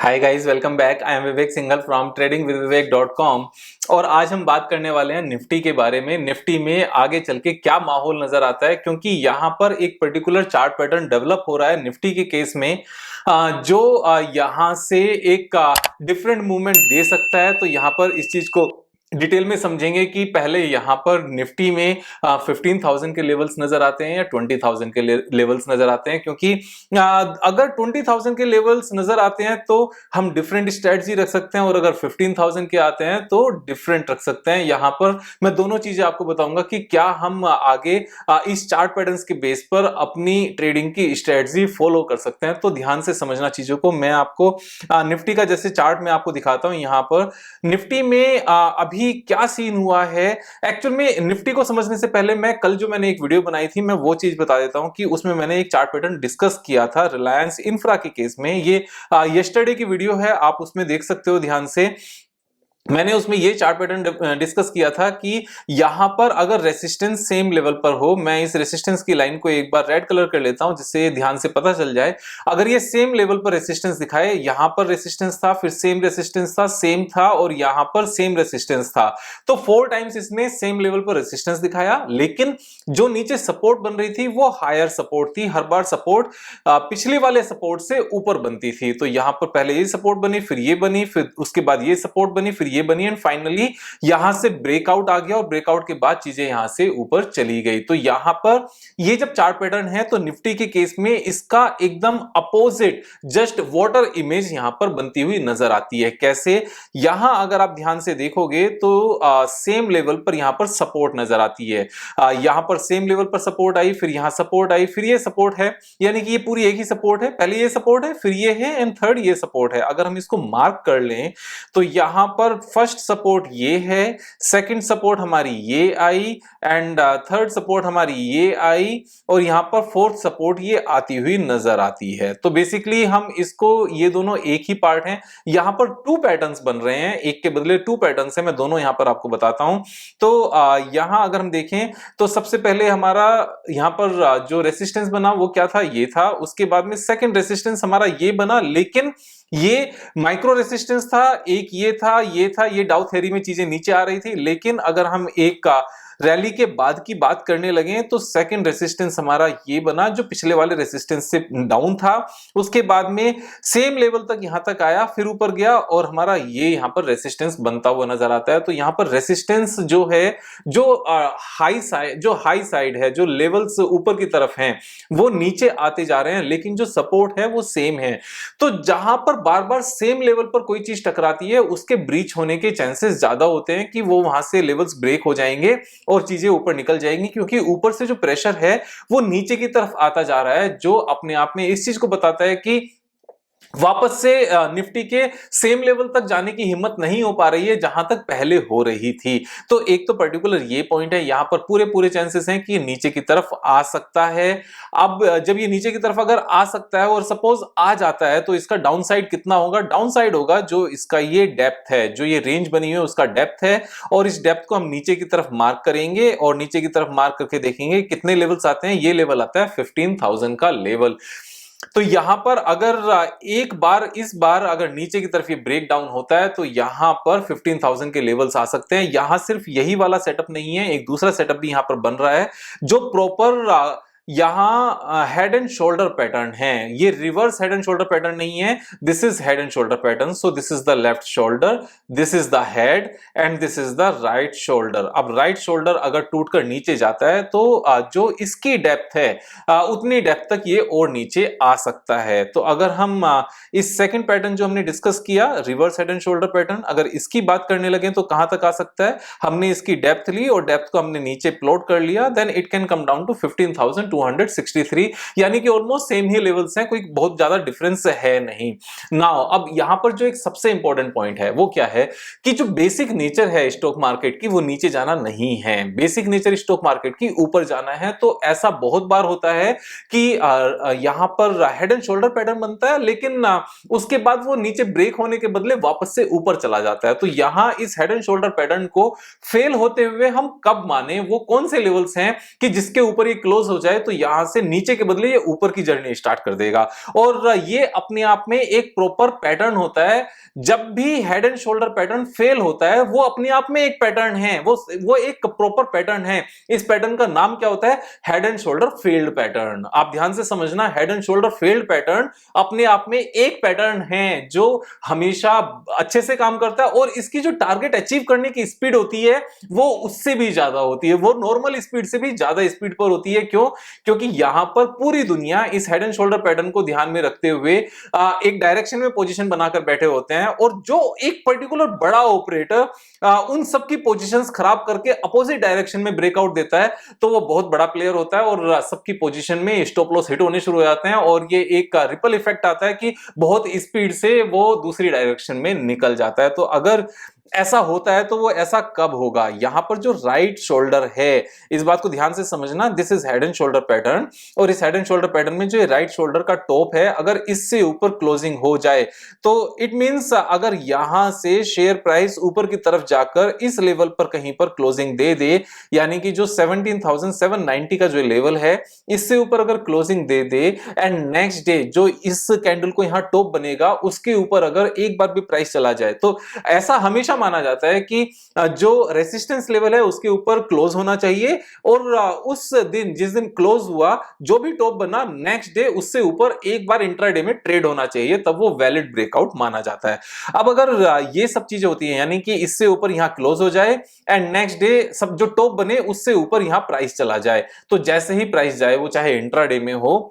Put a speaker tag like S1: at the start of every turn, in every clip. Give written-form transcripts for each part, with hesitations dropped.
S1: Hi guys, welcome back. I am Vivek Singhal from tradingwithvivek.com। और आज हम बात करने वाले हैं निफ्टी के बारे में। निफ्टी में आगे चल के क्या माहौल नजर आता है, क्योंकि यहाँ पर एक पर्टिकुलर चार्ट पैटर्न डेवलप हो रहा है निफ्टी के केस में, जो यहाँ से एक डिफरेंट मूवमेंट दे सकता है। तो यहाँ पर इस चीज को डिटेल में समझेंगे कि पहले यहाँ पर निफ्टी में 15,000 के लेवल्स नजर आते हैं या 20,000 के लेवल्स नजर आते हैं। क्योंकि अगर 20,000 के लेवल्स नजर आते हैं तो हम डिफरेंट स्ट्रेटजी रख सकते हैं, और अगर 15,000 के आते हैं तो डिफरेंट रख सकते हैं। यहाँ पर मैं दोनों चीजें आपको बताऊंगा कि क्या हम आगे इस चार्ट पैटर्न्स के बेस पर अपनी ट्रेडिंग की स्ट्रेटजी फॉलो कर सकते हैं। तो ध्यान से समझना चीजों को। मैं आपको निफ्टी का जैसे चार्ट में आपको दिखाता हूं। यहाँ पर निफ्टी में अभी क्या सीन हुआ है। एक्चुअल में निफ्टी को समझने से पहले मैं कल जो मैंने एक वीडियो बनाई थी, मैं वो चीज बता देता हूं कि उसमें मैंने एक चार्ट पैटर्न डिस्कस किया था रिलायंस इंफ्रा के केस में। ये यस्टरडे की वीडियो है, आप उसमें देख सकते हो ध्यान से। मैंने उसमें ये चार्ट पैटर्न डिस्कस किया था कि यहां पर अगर रेसिस्टेंस सेम लेवल पर हो, मैं इस रेसिस्टेंस की लाइन को एक बार रेड कलर कर लेता हूं जिससे ध्यान से पता चल जाए। अगर ये सेम लेवल पर रेसिस्टेंस दिखाए, यहां पर रेसिस्टेंस था, फिर सेम रेसिस्टेंस था, सेम था, और यहां पर सेम रेसिस्टेंस था, तो 4 टाइम्स इसने सेम लेवल पर रेसिस्टेंस दिखाया। लेकिन जो नीचे सपोर्ट बन रही थी वो हायर सपोर्ट थी। हर बार सपोर्ट पिछले वाले सपोर्ट से ऊपर बनती थी। तो यहां पर पहले ये सपोर्ट बनी, फिर ये बनी, फिर उसके बाद ये सपोर्ट बनी, फिर ये बनी, एंड फाइनली यहां से ब्रेकआउट आ गया, और ब्रेकआउट के बाद चीजें यहां से ऊपर चली गई। तो यहां पर ये जब चार्ट पैटर्न है तो निफ्टी के केस में इसका एकदम अपोजिट जस्ट वाटर इमेज यहां पर बनती हुई नजर आती है। कैसे? यहां अगर आप ध्यान से देखोगे तो सेम लेवल पर यहां पर सपोर्ट नजर आती है। यहां पर सेम लेवल पर सपोर्ट आई, फिर यहां सपोर्ट आई, फिर ये सपोर्ट है, यानी कि ये पूरी एक ही सपोर्ट है। पहले ये सपोर्ट है, फिर ये है, एंड थर्ड ये सपोर्ट है। अगर हम इसको मार्क कर लें तो यहां पर फर्स्ट सपोर्ट ये है, सेकंड सपोर्ट हमारी ये आई, एंड थर्ड सपोर्ट हमारी ये आई, और यहां पर फोर्थ सपोर्ट ये आती हुई नजर आती है। तो बेसिकली हम इसको, ये दोनों एक ही पार्ट हैं। यहां पर 2 पैटर्न्स बन रहे हैं, एक के बदले 2 पैटर्न्स हैं। मैं दोनों यहां पर आपको बताता हूं। तो यहां अगर हम देखें तो सबसे पहले हमारा यहां पर जो रेसिस्टेंस बना वो क्या था, ये था। उसके बाद में सेकंड रेसिस्टेंस हमारा ये बना, लेकिन ये माइक्रो रेसिस्टेंस था। एक ये था, ये था, ये डाउ थ्योरी में चीजें नीचे आ रही थी। लेकिन अगर हम एक का रैली के बाद की बात करने लगे तो सेकंड रेसिस्टेंस हमारा ये बना, जो पिछले वाले रेसिस्टेंस से डाउन था। उसके बाद में सेम लेवल तक यहां तक आया, फिर ऊपर गया, और हमारा ये यहां पर रेसिस्टेंस बनता हुआ नजर आता है। तो यहां पर रेसिस्टेंस जो है, जो हाई साइड है, जो लेवल्स ऊपर की तरफ हैं, वो नीचे आते जा रहे हैं, लेकिन जो सपोर्ट है वो सेम है। तो जहां पर बार बार सेम लेवल पर कोई चीज टकराती है, उसके ब्रीच होने के चांसेस ज्यादा होते हैं कि वो वहां से लेवल्स ब्रेक हो जाएंगे और चीजें ऊपर निकल जाएंगी। क्योंकि ऊपर से जो प्रेशर है वो नीचे की तरफ आता जा रहा है, जो अपने आप में इस चीज को बताता है कि वापस से निफ्टी के सेम लेवल तक जाने की हिम्मत नहीं हो पा रही है जहां तक पहले हो रही थी। तो एक तो पर्टिकुलर ये पॉइंट है, यहां पर पूरे चांसेस हैं कि नीचे की तरफ आ सकता है। अब जब ये नीचे की तरफ अगर आ सकता है और सपोज आ जाता है, तो इसका डाउन साइड कितना होगा? डाउन साइड होगा जो इसका ये डेप्थ है, जो ये रेंज बनी हुई है उसका डेप्थ है, और इस डेप्थ को हम नीचे की तरफ मार्क करेंगे, और नीचे की तरफ मार्क करके देखेंगे कितने लेवल्स आते हैं। ये लेवल आता है 15,000 का लेवल। तो यहां पर अगर एक बार, इस बार अगर नीचे की तरफ ये ब्रेक डाउन होता है तो यहां पर 15,000 के लेवल्स आ सकते हैं। यहां सिर्फ यही वाला सेटअप नहीं है, एक दूसरा सेटअप भी यहां पर बन रहा है, जो प्रॉपर यहां हेड एंड शोल्डर पैटर्न है। ये reverse head and shoulder pattern नहीं है, this is head and shoulder pattern. So this is the left shoulder, this is the head, and this is the right shoulder. अब right shoulder अगर टूटकर नीचे जाता है तो जो इसकी डेप्थ है उतनी डेप्थ तक ये और नीचे आ सकता है। तो अगर हम इस सेकंड पैटर्न जो हमने डिस्कस किया, reverse head and shoulder pattern, अगर इसकी बात करने लगे तो कहां तक आ सकता है? हमने इसकी डेप्थ ली और डेप्थ को हमने नीचे प्लॉट कर लिया, then it can come down to 15,263, यानी कि ऑलमोस्ट सेम ही लेवल्स हैं, कोई बहुत ज्यादा डिफरेंस है नहीं। नाउ अब यहां पर जो एक सबसे इंपॉर्टेंट पॉइंट है वो क्या है कि जो बेसिक नेचर है स्टॉक मार्केट की, वो नीचे जाना नहीं है। बेसिक नेचर स्टॉक मार्केट की ऊपर जाना है। तो ऐसा बहुत बार होता है कि यहां पर हेड एंड शोल्डर पैटर्न बनता है, लेकिन उसके बाद वो नीचे ब्रेक होने के बदले वापस से ऊपर चला जाता है। तो यहां इस हेड एंड शोल्डर पैटर्न को फेल होते हुए हम कब माने, वो कौन से लेवल्स हैं कि जिसके ऊपर ये क्लोज हो जाए तो यहां से नीचे के बदले ये ऊपर की जर्नी स्टार्ट कर देगा। और ये अपने आप में एक प्रॉपर पैटर्न होता है। जब भी head and shoulder pattern fail होता है वो अपने आप में एक पैटर्न है, वो एक प्रॉपर पैटर्न है। इस पैटर्न का नाम क्या होता है? Head and shoulder failed pattern. आप ध्यान से समझना, head and shoulder failed pattern अपने आप में एक पैटर्न है जो हमेशा अच्छे से काम करता है, और इसकी जो टारगेट अचीव करने की स्पीड होती है वो उससे भी ज्यादा होती है, वो नॉर्मल स्पीड से भी ज्यादा स्पीड पर होती है। क्यों? क्योंकि यहां पर पूरी दुनिया इस हेड एंड शोल्डर पैटर्न को ध्यान में रखते हुए एक डायरेक्शन में पोजीशन बनाकर बैठे होते हैं, और जो एक पर्टिकुलर बड़ा ऑपरेटर उन सब की पोजीशंस खराब करके अपोजिट डायरेक्शन में ब्रेकआउट देता है तो वो बहुत बड़ा प्लेयर होता है, और सबकी पोजीशन में स्टॉप लॉस हिट होने शुरू हो जाते हैं, और ये एक रिपल इफेक्ट आता है कि बहुत स्पीड से वो दूसरी डायरेक्शन में निकल जाता है। तो अगर ऐसा होता है तो वो ऐसा कब होगा? यहां पर जो राइट शोल्डर है, इस बात को ध्यान से समझना, this is head and shoulder pattern, और इस हेड एंड शोल्डर पैटर्न में जो राइट शोल्डर का टॉप है अगर इससे ऊपर क्लोजिंग हो जाए तो इट मींस अगर यहां से शेयर प्राइस ऊपर की तरफ जाकर इस लेवल पर कहीं पर क्लोजिंग दे दे, यानी कि जो 17,790 का जो लेवल है इससे ऊपर अगर closing they they, and next day जो इस कैंडल को यहां टॉप बनेगा उसके ऊपर अगर एक बार भी प्राइस चला जाए, तो ऐसा हमेशा माना जाता है कि जो रेसिस्टेंस लेवल है उसके ऊपर क्लोज होना चाहिए, और उस दिन जिस दिन क्लोज हुआ जो भी टॉप बना नेक्स्ट डे उससे ऊपर एक बार इंट्राडे में ट्रेड होना चाहिए, तब वो वैलिड ब्रेकआउट माना जाता है। अब अगर ये सब चीजें होती हैं, यानी कि इससे ऊपर यहां क्लोज हो जाए एंड नेक्स्ट डे सब जो टॉप बने उससे ऊपर यहां प्राइस चला जाए, तो जैसे ही प्राइस जाए वो चाहे इंट्राडे में हो,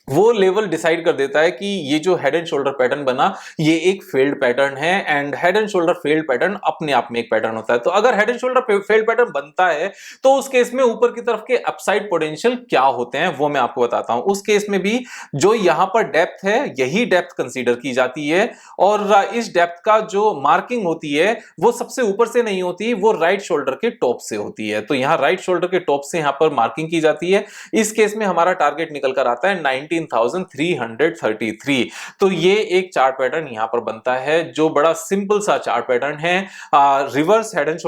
S1: वो लेवल डिसाइड कर देता है कि ये जो हेड एंड शोल्डर पैटर्न बना ये एक फेल्ड पैटर्न है, and head and shoulder failed pattern अपने आप में एक पैटर्न होता है। तो अगर head and shoulder failed pattern बनता है तो उस केस में ऊपर की तरफ के अपसाइड पोटेंशियल क्या होते हैं वो मैं आपको बताता हूं। उस केस में भी जो यहां पर डेप्थ है यही डेप्थ कंसीडर की जाती है, और इस डेप्थ का जो मार्किंग होती है वो सबसे ऊपर से नहीं होती, वो राइट शोल्डर के टॉप से होती है। तो यहां राइट शोल्डर के टॉप से यहां पर मार्किंग की जाती है। इस केस में हमारा टारगेट निकल कर आता है 19,333। तो ये एक चार्ट पैटर्न यहां पर बनता है जो बड़ा सिंपल सा चार्ट पैटर्न है। Reverse head and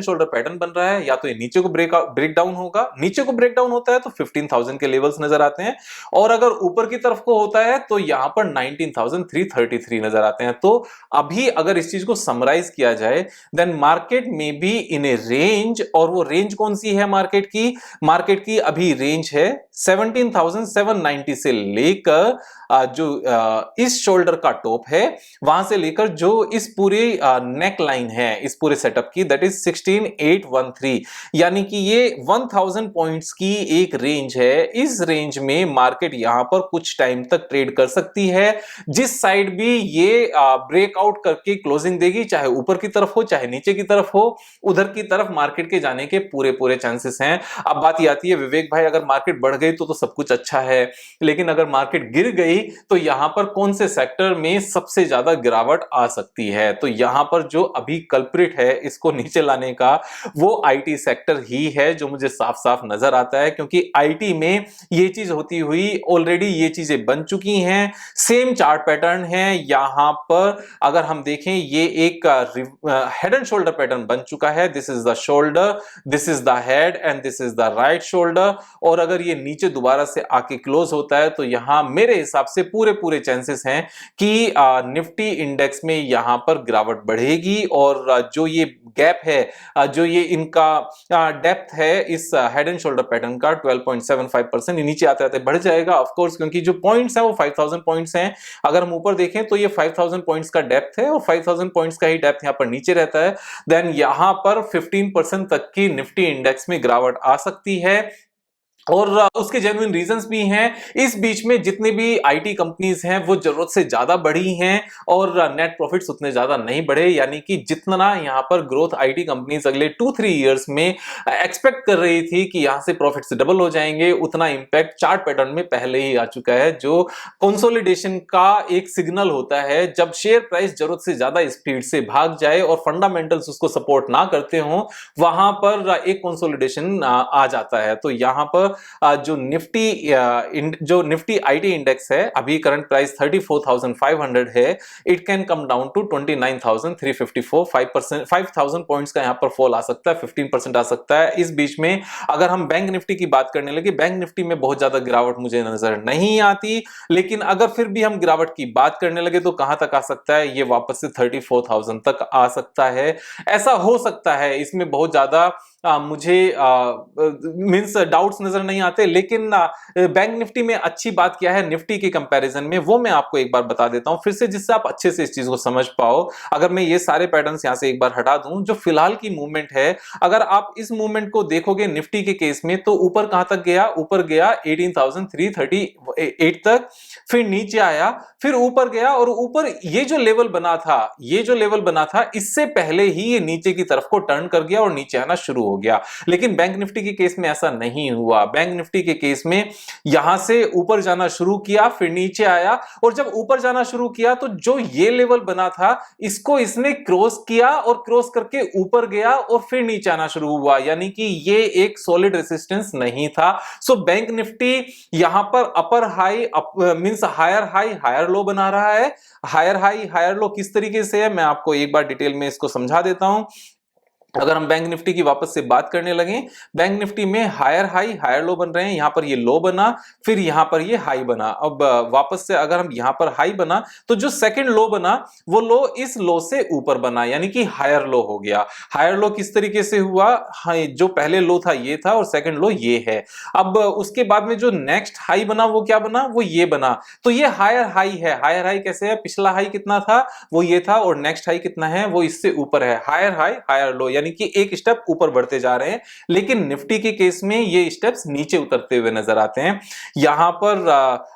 S1: shoulder pattern बन रहा है, या तो ये नीचे को ब्रेक डाउन होगा, नीचे को ब्रेक डाउन होता है तो 15,000 के लेवल्स नजर आते हैं, और अगर ऊपर की तरफ को होता है तो यहां पर 19,333 नजर आते हैं। तो अभी अगर इस चीज को समराइज किया जाए देन मार्केट में बी इन ए रेंज, और वो रेंज कौन सी है मार्केट की अभी रेंज है 17,790 से लेकर जो इस शोल्डर का टॉप है वहां से लेकर जो इस पूरे नेक लाइन है इस पूरे सेटअप की, दैट इज 16,813, यानी कि ये 1000 पॉइंट्स की एक रेंज है। इस रेंज में मार्केट यहां पर कुछ टाइम तक ट्रेड कर सकती है। जिस साइड भी ये ब्रेकआउट करके क्लोजिंग देगी, चाहे ऊपर की तरफ हो चाहे नीचे की तरफ हो, उधर की तरफ मार्केट के जाने के पूरे चांसेस हैं। अब बात ये आती है, विवेक भाई अगर मार्केट बढ़ गई तो सब कुछ अच्छा है, लेकिन अगर मार्केट गिर गई तो यहां पर कौन से सेक्टर में सबसे ज्यादा गिरावट आ सकती है? तो यहां पर जो अभी कल्प्रिट है इसको नीचे लाने का वो आईटी सेक्टर ही है, जो मुझे साफ साफ नजर आता है, क्योंकि आईटी में ये चीज होती हुई ऑलरेडी ये चीजें बन चुकी हैं। सेम चार्ट पैटर्न है यहां पर, अगर हम देखें ये एक हेड एंड शोल्डर पैटर्न बन चुका है। This is the shoulder, this is the head and this is the right shoulder, और अगर ये नीचे दोबारा से आके क्लोज होता है तो यहां मेरे हिसाब से पूरे चांसेस हैं कि निफ्टी इंडेक्स में यहां पर गिरावट बढ़ेगी, और जो ये गैप है जो ये इनका डेप्थ है इस हेड एंड शोल्डर पैटर्न का 12.75% नीचे आते आते बढ़ जाएगा ऑफ कोर्स, क्योंकि जो पॉइंट्स है वो 5000 पॉइंट्स हैं। अगर हम ऊपर देखें तो ये 5000 पॉइंट्स का डेप्थ है, और 5000 पॉइंट्स का ही डेप्थ यहां पर नीचे रहता है। देन यहां पर 15% तक की निफ्टी इंडेक्स में गिरावट आ सकती है, और उसके जेन्युइन रीजंस भी हैं। इस बीच में जितनी भी आईटी कंपनीज हैं वो जरूरत से ज्यादा बढ़ी हैं, और नेट प्रॉफिट्स उतने ज्यादा नहीं बढ़े, यानी कि जितना यहां पर ग्रोथ आईटी कंपनीज अगले 2-3 इयर्स में एक्सपेक्ट कर रही थी कि यहां से प्रॉफिट्स डबल हो जाएंगे, उतना इंपैक्ट चार्ट पैटर्न में पहले ही आ चुका है, जो कंसोलिडेशन का एक सिग्नल होता है। जब शेयर प्राइस जरूरत से ज्यादा स्पीड से भाग जाए और फंडामेंटल्स उसको सपोर्ट ना करते हो, वहां पर एक कंसोलिडेशन आ जाता है। तो यहां पर जो निफ्टी आईटी इंडेक्स है, अभी करंट प्राइस 34,500 है, it can come down to 29,354। 5,000 points का यहां पर फॉल आ सकता है, 15% आ सकता है। इस बीच में अगर हम बैंक निफ्टी की बात करने लगे, बैंक निफ्टी में बहुत ज्यादा गिरावट मुझे नजर नहीं आती, लेकिन अगर फिर भी हम गिरावट की बात करने लगे तो कहां तक आ सकता है, ये वापस से 34,000 तक आ सकता है। ऐसा हो सकता है, इसमें बहुत ज्यादा मुझे मींस डाउट्स नजर नहीं आते, लेकिन बैंक निफ्टी में अच्छी बात क्या है निफ्टी के कंपैरिजन में, वो मैं आपको एक बार बता देता हूं फिर से, जिससे आप अच्छे से इस चीज को समझ पाओ। अगर मैं ये सारे पैटर्न्स यहां से एक बार हटा दूं, जो फिलहाल की मूवमेंट है, अगर आप इस मूवमेंट को देखोगे निफ्टी के केस में, तो ऊपर कहां तक गया, ऊपर गया 18,338 तक, फिर नीचे आया, फिर ऊपर गया, और ऊपर ये जो लेवल बना था, ये जो लेवल बना था, इससे पहले ही ये नीचे की तरफ को टर्न कर गया और नीचे आना शुरू हो गया। लेकिन बैंक निफ्टी के केस में ऐसा नहीं हुआ। बैंक निफ्टी के केस में यहां से ऊपर जाना शुरू किया, फिर नीचे आया, और जब ऊपर जाना शुरू किया तो जो ये लेवल बना था, इसको इसने क्रॉस किया और क्रॉस करके ऊपर गया और फिर नीचे आना शुरू हुआ, यानी कि ये एक सॉलिड रेजिस्टेंस नहीं था। सो बैंक निफ्टी यहां पर upper high means higher high higher low बना रहा है। हायर हाई हायर लो किस तरीके से है, मैं आपको एक बार डिटेल में इसको समझा देता हूं। अगर हम बैंक निफ्टी की वापस से बात करने लगे, बैंक निफ्टी में हायर हाई हायर लो बन रहे हैं, यहां पर ये लो बना, फिर यहां पर ये हाई बना। अब वापस से अगर हम यहां पर हाई बना, तो जो सेकंड लो बना, वो लो इस लो से ऊपर बना, यानी कि हायर लो हो गया। हायर लो किस तरीके से हुआ, जो पहले लो था ये था और सेकंड लो ये है। अब उसके बाद में जो नेक्स्ट हाई बना वो क्या बना, वो ये बना। तो ये हायर हाई है। हायर हाई कैसे है, पिछला हाई कितना था, वो ये था, और नेक्स्ट हाई कितना है, वो इससे ऊपर है। हायर हाई हायर लो, यानी कि एक स्टेप ऊपर बढ़ते जा रहे हैं। लेकिन निफ्टी के केस में ये स्टेप्स नीचे उतरते हुए नजर आते हैं। यहां पर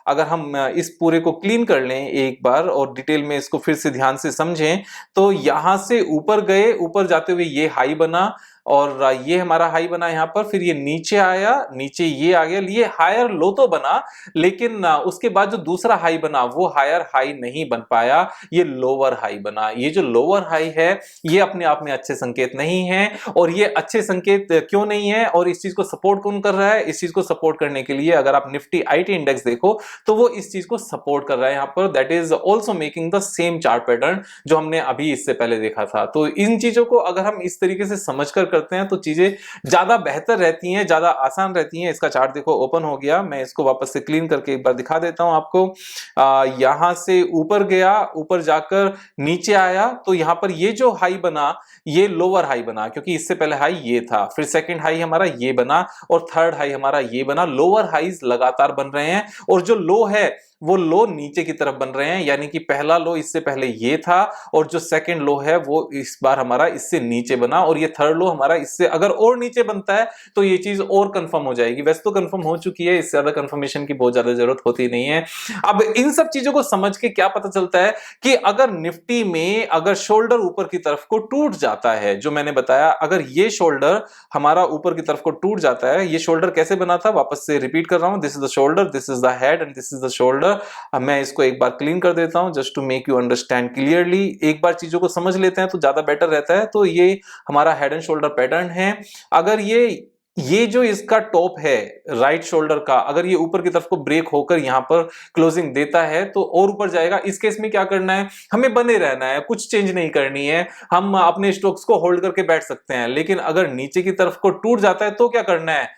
S1: अगर हम इस पूरे को क्लीन कर लें एक बार और डिटेल में इसको फिर से ध्यान से समझें, तो यहां से ऊपर गए, ऊपर जाते हुए ये हाई बना, और ये हमारा हाई बना यहां पर, फिर ये नीचे आया, नीचे ये आ गया, ये हायर लो तो बना, लेकिन उसके बाद जो दूसरा हाई बना वो हायर हाई नहीं बन पाया, ये लोअर हाई बना। ये जो लोअर हाई है, ये अपने आप में अच्छे संकेत नहीं है। और ये अच्छे संकेत क्यों नहीं है, और इस चीज को सपोर्ट कौन कर रहा है, इस चीज को सपोर्ट करने के लिए अगर आप निफ्टी आईटी इंडेक्स देखो, तो वो इस चीज को सपोर्ट कर रहा है यहां पर, that is also making the same chart pattern जो हमने अभी इससे पहले देखा था। तो इन चीजों को अगर हम इस तरीके से समझकर करते हैं तो चीजें ज्यादा बेहतर रहती हैं, ज्यादा आसान रहती हैं। इसका चार्ट देखो ओपन हो गया, मैं इसको वापस से क्लीन करके एक बार दिखा देता हूं आपको। यहां से ऊपर गया, ऊपर जाकर नीचे आया, तो यहां पर ये जो हाई बना, ये लोअर हाई बना, क्योंकि इससे पहले हाई ये था, फिर सेकंड हाई हमारा ये बना, और थर्ड हाई हमारा ये बना। लोअर हाईज लगातार बन रहे हैं, और जो लो है वो लो नीचे की तरफ बन रहे हैं, यानी कि पहला लो इससे पहले ये था, और जो सेकंड लो है वो इस बार हमारा इससे नीचे बना, और ये थर्ड लो हमारा इससे अगर और नीचे बनता है तो ये चीज और कंफर्म हो जाएगी। वैसे तो कंफर्म हो चुकी है, इससे ज्यादा कंफर्मेशन की बहुत ज्यादा जरूरत होती नहीं है। अब इन सब चीजों को समझ के क्या पता चलता है कि अगर निफ्टी में अगर शोल्डर ऊपर की तरफ को टूट जाता है, जो मैंने बताया, अगर ये शोल्डर हमारा ऊपर की तरफ को टूट जाता है, ये शोल्डर कैसे बना था, वापस से रिपीट कर रहा हूं, this is the shoulder, this is the head and this is the shoulder. अब मैं इसको एक बार क्लीन कर देता हूं just to make you understand clearly. एक बार चीजों को समझ लेते हैं तो ज्यादा बेटर रहता है। तो ये हमारा हेड एंड शोल्डर पैटर्न है। अगर ये जो इसका टॉप है राइट शोल्डर का, अगर ये ऊपर की तरफ को ब्रेक होकर यहां पर क्लोजिंग देता है तो और ऊपर जाएगा। इस केस में क्या करना है, हमें बने रहना है, कुछ चेंज नहीं करनी है, हम अपने स्टॉक्स को होल्ड करके बैठ सकते हैं। लेकिन अगर नीचे की तरफ को टूट जाता है तो क्या करना है,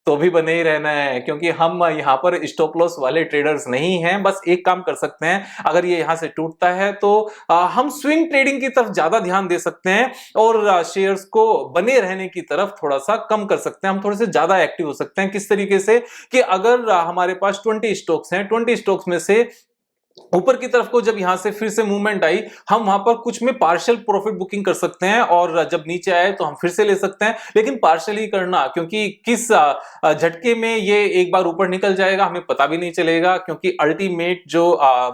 S1: तो भी बने ही रहना है, क्योंकि हम यहां पर स्टॉप लॉस वाले ट्रेडर्स नहीं हैं। बस एक काम कर सकते हैं, अगर ये यहां से टूटता है तो हम स्विंग ट्रेडिंग की तरफ ज्यादा ध्यान दे सकते हैं, और शेयर्स को बने रहने की तरफ थोड़ा सा कम कर सकते हैं। हम थोड़े से ज्यादा एक्टिव हो सकते हैं। किस तरीके से, कि अगर हमारे पास 20 स्टॉक्स हैं, 20 स्टॉक्स में से ऊपर की तरफ को जब यहां से फिर से मूवमेंट आई, हम वहां पर कुछ में पार्शियल प्रॉफिट बुकिंग कर सकते हैं, और जब नीचे आए तो हम फिर से ले सकते हैं, लेकिन पार्शियल ही करना, क्योंकि किस झटके में ये एक बार ऊपर निकल जाएगा हमें पता भी नहीं चलेगा, क्योंकि अल्टीमेट जो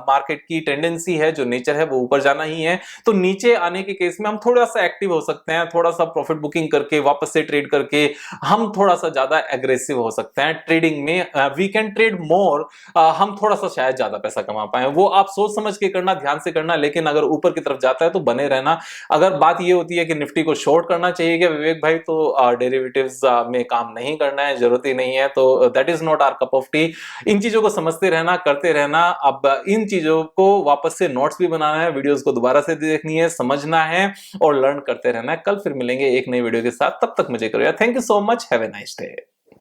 S1: मार्केट की टेंडेंसी है, जो नेचर है, वो ऊपर जाना ही है। तो नीचे आने के केस में हम थोड़ा सा एक्टिव हो सकते हैं, थोड़ा सा प्रॉफिट बुकिंग करके वापस से ट्रेड करके हम थोड़ा सा ज्यादा एग्रेसिव हो सकते हैं ट्रेडिंग में। वी कैन ट्रेड मोर, हम थोड़ा सा शायद ज्यादा पैसा कमा पाए। वो आप सोच समझ के करना, ध्यान से करना, लेकिन अगर ऊपर की तरफ जाता है तो बने रहना। अगर बात ये होती है कि निफ्टी को शॉर्ट करना चाहिए क्या विवेक भाई, तो डेरिवेटिव्स में काम नहीं करना है, जरूरत ही नहीं है, तो that is not our cup of tea. इन चीजों को समझते रहना, करते रहना। अब इन चीजों को वापस से नोट्स भी बनाना है, वीडियोस को दोबारा से देखनी है, समझना है और लर्न करते रहना है। कल फिर मिलेंगे एक नई वीडियो के साथ, तब तक मजे करो यार। Thank you so much, have a nice day.